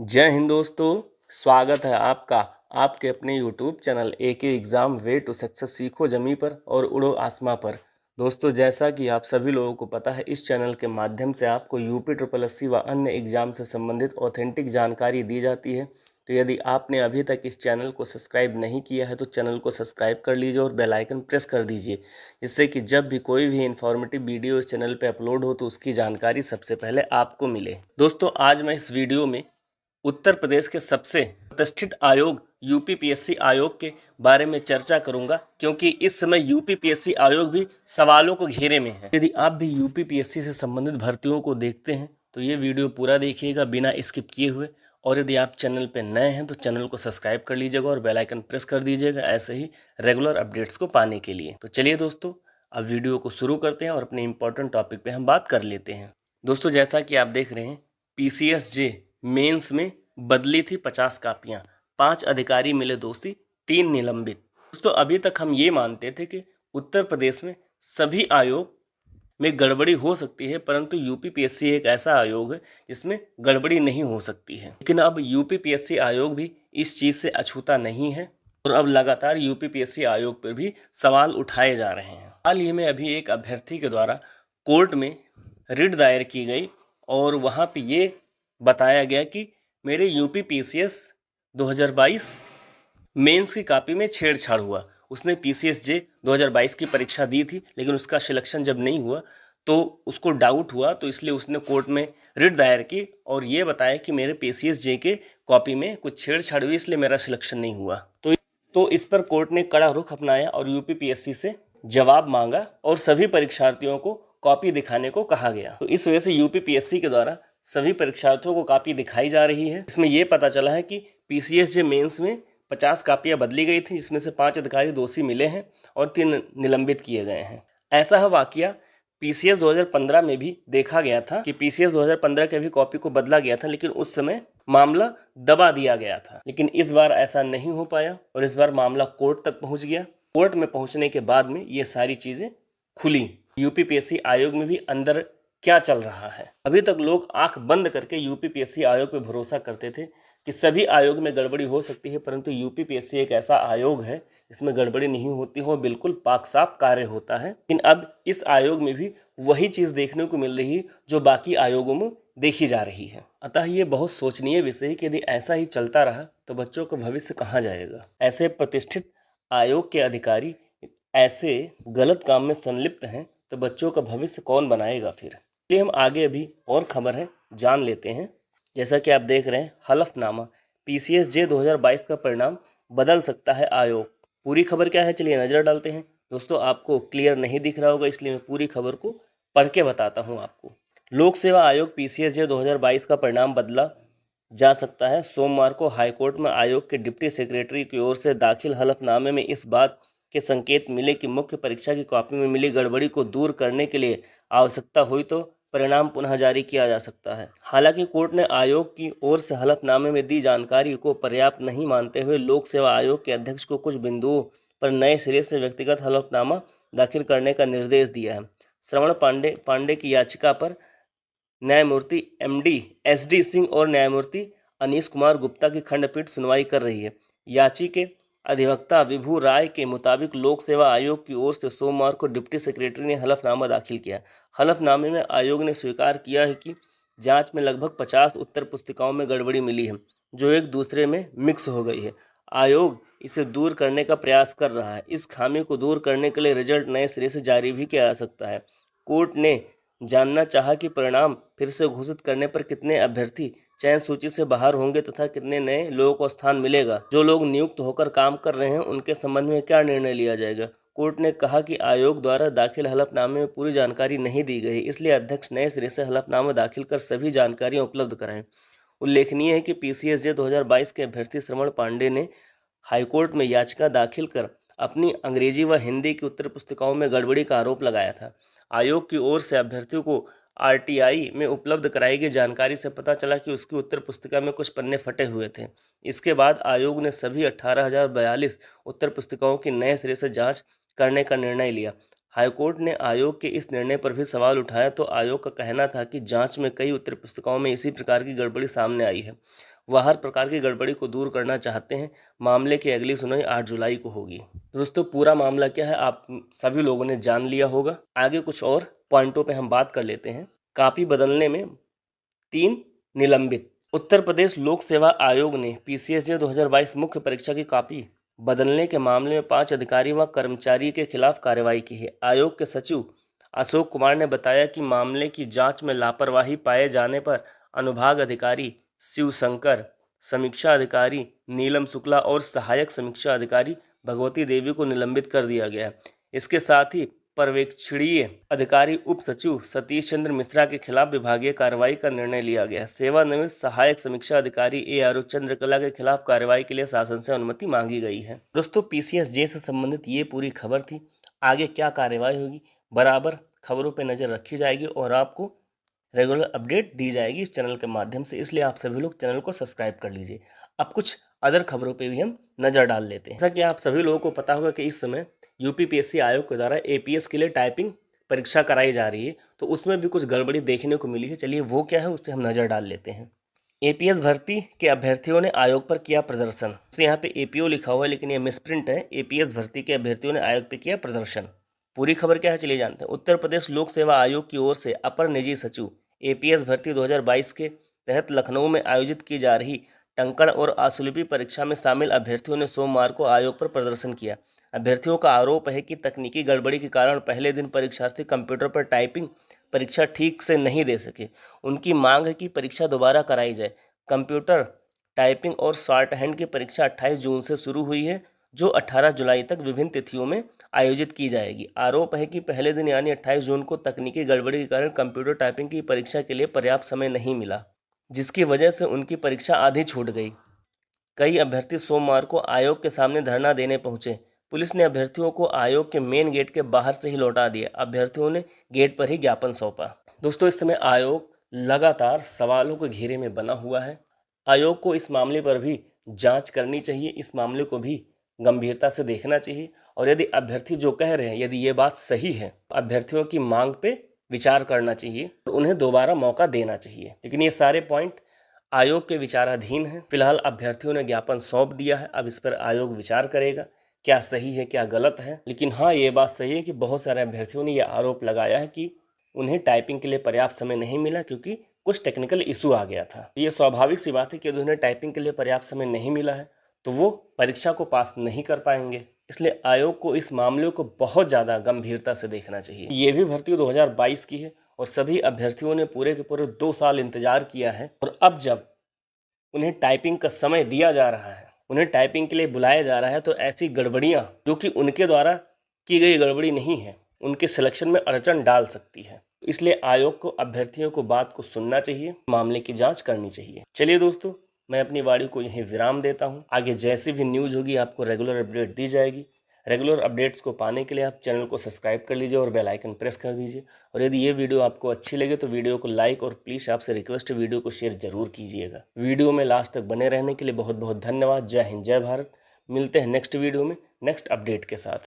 जय हिंद दोस्तों। स्वागत है आपका आपके अपने YouTube channel AK exam way to success सीखो जमी पर और उड़ो आसमां पर। दोस्तों, जैसा कि आप सभी लोगों को पता है, इस चैनल के माध्यम से आपको यूपी ट्रिपल एससी व अन्य एग्जाम से संबंधित ऑथेंटिक जानकारी दी जाती है। तो यदि आपने अभी तक इस चैनल को सब्सक्राइब नहीं किया है तो चैनल को सब्सक्राइब कर लीजिए और बेल आइकन प्रेस कर दीजिए, जिससे कि जब भी कोई भी इन्फॉर्मेटिव वीडियो इस चैनल पर अपलोड हो तो उसकी जानकारी सबसे पहले आपको मिले। दोस्तों, आज मैं इस वीडियो में उत्तर प्रदेश के सबसे प्रतिष्ठित आयोग यूपीपीएससी आयोग के बारे में चर्चा करूंगा, क्योंकि इस समय यूपीपीएससी आयोग भी सवालों को घेरे में है। यदि आप भी यूपीपीएससी से संबंधित भर्तियों को देखते हैं तो ये वीडियो पूरा देखिएगा बिना स्किप किए हुए। और यदि आप चैनल पर नए हैं तो चैनल को सब्सक्राइब कर लीजिएगा और बेल आइकन प्रेस कर दीजिएगा ऐसे ही रेगुलर अपडेट्स को पाने के लिए। तो चलिए दोस्तों, अब वीडियो को शुरू करते हैं और अपने इंपॉर्टेंट टॉपिक पे हम बात कर लेते हैं। दोस्तों, जैसा कि आप देख रहे हैं, पीसीएसजे मेंस में बदली थी 50 कापियां, 5 अधिकारी मिले दोषी, 3 निलंबित। दोस्तों, अभी तक हम ये मानते थे कि उत्तर प्रदेश में सभी आयोग में गड़बड़ी हो सकती है, परंतु यूपीपीएससी एक ऐसा आयोग है जिसमें गड़बड़ी नहीं हो सकती है। लेकिन अब यूपीपीएससी आयोग भी इस चीज से अछूता नहीं है और अब लगातार यूपीपीएससी आयोग पर भी सवाल उठाए जा रहे हैं। हाल ही में अभी एक अभ्यर्थी के द्वारा कोर्ट में रिट दायर की गई और वहां पे ये बताया गया कि मेरे यूपीपीसीएस 2022 मेंस की कॉपी में छेड़छाड़ हुआ। उसने पीसीएसजे 2022 की परीक्षा दी थी, लेकिन उसका सिलेक्शन जब नहीं हुआ तो उसको डाउट हुआ, तो इसलिए उसने कोर्ट में रिट दायर की और ये बताया कि मेरे पीसीएसजे के कॉपी में कुछ छेड़छाड़ हुई, इसलिए मेरा सिलेक्शन नहीं हुआ। तो इस पर कोर्ट ने कड़ा रुख अपनाया और यूपीपीएससी से जवाब मांगा और सभी परीक्षार्थियों को कॉपी दिखाने को कहा गया। तो इस वजह से यूपीपीएससी के द्वारा सभी परीक्षार्थियों को कॉपी दिखाई जा रही है। इसमें यह पता चला है कि पीसीएसजे मेंस में 50 कॉपियां बदली गई थी, जिसमें से 5 अधिकारी दोषी मिले हैं और 3 निलंबित किए गए हैं। ऐसा है वाकया पीसीएस 2015 में भी देखा गया था कि पीसीएस 2015 के भी कॉपी को बदला गया था, लेकिन उस समय मामला दबा दिया गया था। लेकिन इस बार ऐसा नहीं हो पाया और इस बार मामला कोर्ट तक पहुंच गया। कोर्ट में पहुंचने के बाद में ये सारी चीजें खुली। यूपीपीएससी आयोग में भी अंदर क्या चल रहा है। अभी तक लोग आंख बंद करके यूपीपीएससी आयोग पे भरोसा करते थे कि सभी आयोग में गड़बड़ी हो सकती है, परंतु यूपीपीएससी एक ऐसा आयोग है जिसमें गड़बड़ी नहीं होती हो, बिल्कुल पाक साफ कार्य होता है। लेकिन अब इस आयोग में भी वही चीज देखने को मिल रही है जो बाकी आयोगों में देखी जा रही है। अतः ये बहुत सोचनीय विषय है कि यदि ऐसा ही चलता रहा तो बच्चों का भविष्य कहाँ जाएगा। ऐसे प्रतिष्ठित आयोग के अधिकारी ऐसे गलत काम में संलिप्त हैं तो बच्चों का भविष्य कौन बनाएगा फिर। हम आगे अभी और खबर है जान लेते हैं। जैसा कि आप देख रहे हैं, हलफनामा पीसीएसजे 2022 का परिणाम बदल सकता है आयोग। पूरी खबर क्या है, चलिए नजर डालते हैं। दोस्तों, आपको क्लियर नहीं दिख रहा होगा, इसलिए मैं पूरी खबर को पढ़ के बताता हूं आपको। लोक सेवा आयोग पीसीएसजे 2022 का परिणाम बदला जा सकता है। सोमवार को हाईकोर्ट में आयोग के डिप्टी सेक्रेटरी की ओर से दाखिल हलफनामे में इस बात के संकेत मिले कि मुख्य परीक्षा की कॉपी में मिली गड़बड़ी को दूर करने के लिए आवश्यकता हुई तो परिणाम पुनः जारी किया जा सकता है। हालांकि कोर्ट ने आयोग की ओर से हलफनामे में दी जानकारी को पर्याप्त नहीं मानते हुए लोक सेवा आयोग के अध्यक्ष को कुछ बिंदुओं पर नए सिरे से व्यक्तिगत हलफनामा दाखिल करने का निर्देश दिया है। श्रवण पांडे की याचिका पर न्यायमूर्ति एमडी एसडी सिंह और न्यायमूर्ति अनीश कुमार गुप्ता की खंडपीठ सुनवाई कर रही है। याची के अधिवक्ता विभू राय के मुताबिक लोक सेवा आयोग की ओर से सोमवार को डिप्टी सेक्रेटरी ने हलफनामा दाखिल किया। हलफनामे में आयोग ने स्वीकार किया है कि जांच में लगभग 50 उत्तर पुस्तिकाओं में गड़बड़ी मिली है, जो एक दूसरे में मिक्स हो गई है। आयोग इसे दूर करने का प्रयास कर रहा है। इस खामी को दूर करने के लिए रिजल्ट नए सिरे से जारी भी किया जा सकता है। कोर्ट ने जानना चाहा कि परिणाम फिर से घोषित करने पर कितने अभ्यर्थी चयन सूची से बाहर होंगे तथा कितने नए लोगों को स्थान मिलेगा। जो लोग नियुक्त होकर काम कर रहे हैं उनके संबंध में क्या निर्णय लिया जाएगा। कोर्ट ने कहा कि आयोग द्वारा दाखिल हलफनामे में पूरी जानकारी नहीं दी गई, इसलिए अध्यक्ष नए सिरे से हलफनामा दाखिल कर सभी जानकारियां उपलब्ध कराएं। उल्लेखनीय है कि पीसीएसजे 2022 के अभ्यर्थी श्रवण पांडे ने हाईकोर्ट में याचिका दाखिल कर अपनी अंग्रेजी व हिंदी की उत्तर पुस्तिकाओं में गड़बड़ी का आरोप लगाया था। आयोग की ओर से अभ्यर्थियों को आरटीआई में उपलब्ध कराई गई जानकारी से पता चला कि उसकी उत्तर पुस्तिका में कुछ पन्ने फटे हुए थे। इसके बाद आयोग ने सभी 18,042 उत्तर पुस्तिकाओं की नए सिरे से जांच करने का निर्णय लिया। हाईकोर्ट ने आयोग के इस निर्णय पर भी सवाल उठाया तो आयोग का कहना था कि जांच में कई उत्तर पुस्तिकाओं में इसी प्रकार की गड़बड़ी सामने आई है। वह हर प्रकार की गड़बड़ी को दूर करना चाहते हैं। मामले की अगली सुनवाई 8 जुलाई को होगी। दोस्तों पूरा मामला क्या है आप सभी लोगों ने जान लिया होगा। आगे कुछ और पॉइंटों पे हम बात कर लेते हैं। कॉपी बदलने में 3 निलंबित। उत्तर प्रदेश लोक सेवा आयोग ने पीसीएसजे 2022 मुख्य परीक्षा की कॉपी बदलने के मामले में 5 अधिकारी व कर्मचारी के खिलाफ कार्रवाई की है। आयोग के सचिव अशोक कुमार ने बताया कि मामले की जांच में लापरवाही पाए जाने पर अनुभाग अधिकारी शिवशंकर, समीक्षा अधिकारी नीलम शुक्ला और सहायक समीक्षा अधिकारी भगवती देवी को निलंबित कर दिया गया है। इसके साथ ही पर्यवेक्षणीय अधिकारी उप सचिव सतीश चंद्र मिश्रा के खिलाफ विभागीय कार्रवाई का निर्णय लिया गया। सेवानिवृत्त सहायक समीक्षा अधिकारी ARO चंद्रकला के खिलाफ कार्रवाई के लिए शासन से अनुमति मांगी गई है। दोस्तों PCSJ से संबंधित ये पूरी खबर थी। आगे क्या कार्रवाई होगी बराबर खबरों पर नजर रखी जाएगी और आपको रेगुलर अपडेट दी जाएगी इस चैनल के माध्यम से, इसलिए आप सभी लोग चैनल को सब्सक्राइब कर लीजिए। अब कुछ अदर खबरों पे भी हम नज़र डाल लेते हैं। जैसा कि आप सभी लोगों को पता होगा कि इस समय UPPSC आयोग के द्वारा APS के लिए टाइपिंग परीक्षा कराई जा रही है, तो उसमें भी कुछ गड़बड़ी देखने को मिली है। चलिए वो क्या है उस पर हम नज़र डाल लेते हैं। APS भर्ती के अभ्यर्थियों ने आयोग पर किया प्रदर्शन। तो यहाँ पे APO लिखा हुआ है लेकिन ये मिसप्रिंट है। APS भर्ती के अभ्यर्थियों ने आयोग पर किया प्रदर्शन। पूरी खबर क्या है चलिए जानते हैं। उत्तर प्रदेश लोक सेवा आयोग की ओर से अपर निजी सचिव APS भर्ती 2022 के तहत लखनऊ में आयोजित की जा रही टंकण और आशुलिपि परीक्षा में शामिल अभ्यर्थियों ने सोमवार को आयोग पर प्रदर्शन किया। अभ्यर्थियों का आरोप है कि तकनीकी गड़बड़ी के कारण पहले दिन परीक्षार्थी कंप्यूटर पर टाइपिंग परीक्षा ठीक से नहीं दे सके। उनकी मांग है कि परीक्षा दोबारा कराई जाए। कंप्यूटर टाइपिंग और शॉर्ट हैंड की परीक्षा 28 जून से शुरू हुई है, जो 18 जुलाई तक विभिन्न तिथियों में आयोजित की जाएगी। आरोप है कि पहले दिन यानी 28 जून को तकनीकी गड़बड़ी के कारण कंप्यूटर टाइपिंग की परीक्षा के लिए पर्याप्त समय नहीं मिला, जिसकी वजह से उनकी परीक्षा आधी छूट गई। कई अभ्यर्थी सोमवार को आयोग के सामने धरना देने पहुंचे। पुलिस ने अभ्यर्थियों को आयोग के मेन गेट के बाहर से ही लौटा दिया। अभ्यर्थियों ने गेट पर ही ज्ञापन सौंपा। दोस्तों इस समय आयोग लगातार सवालों के घेरे में बना हुआ है। आयोग को इस मामले पर भी जांच करनी चाहिए, इस मामले को भी गंभीरता से देखना चाहिए और यदि अभ्यर्थी जो कह रहे हैं यदि ये बात सही है, अभ्यर्थियों की मांग पे विचार करना चाहिए और उन्हें दोबारा मौका देना चाहिए। लेकिन ये सारे पॉइंट आयोग के विचाराधीन है। फिलहाल अभ्यर्थियों ने ज्ञापन सौंप दिया है, अब इस पर आयोग विचार करेगा क्या सही है क्या गलत है। लेकिन हाँ ये बात सही है कि बहुत सारे अभ्यर्थियों ने यह आरोप लगाया है कि उन्हें टाइपिंग के लिए पर्याप्त समय नहीं मिला क्योंकि कुछ टेक्निकल इशू आ गया था। ये स्वाभाविक सी बात है कि यदि उन्हें टाइपिंग के लिए पर्याप्त समय नहीं मिला है तो वो परीक्षा को पास नहीं कर पाएंगे। इसलिए आयोग को इस मामले को बहुत ज़्यादा गंभीरता से देखना चाहिए। ये भी भर्ती 2022 की है और सभी अभ्यर्थियों ने पूरे के पूरे 2 साल इंतजार किया है और अब जब उन्हें टाइपिंग का समय दिया जा रहा है, उन्हें टाइपिंग के लिए बुलाया जा रहा है, तो ऐसी गड़बड़ियाँ जो कि उनके द्वारा की गई गड़बड़ी नहीं है, उनके सिलेक्शन में अड़चन डाल सकती है। इसलिए आयोग को अभ्यर्थियों को बात को सुनना चाहिए, मामले की जांच करनी चाहिए। चलिए दोस्तों मैं अपनी वाणी को यहीं विराम देता हूं। आगे जैसी भी न्यूज़ होगी आपको रेगुलर अपडेट दी जाएगी। रेगुलर अपडेट्स को पाने के लिए आप चैनल को सब्सक्राइब कर लीजिए और बेल आइकन प्रेस कर दीजिए। और यदि ये वीडियो आपको अच्छी लगे तो वीडियो को लाइक और प्लीज़ आपसे रिक्वेस्ट है वीडियो को शेयर जरूर कीजिएगा। वीडियो में लास्ट तक बने रहने के लिए बहुत बहुत धन्यवाद। जय हिंद जय भारत। मिलते हैं नेक्स्ट वीडियो में नेक्स्ट अपडेट के साथ।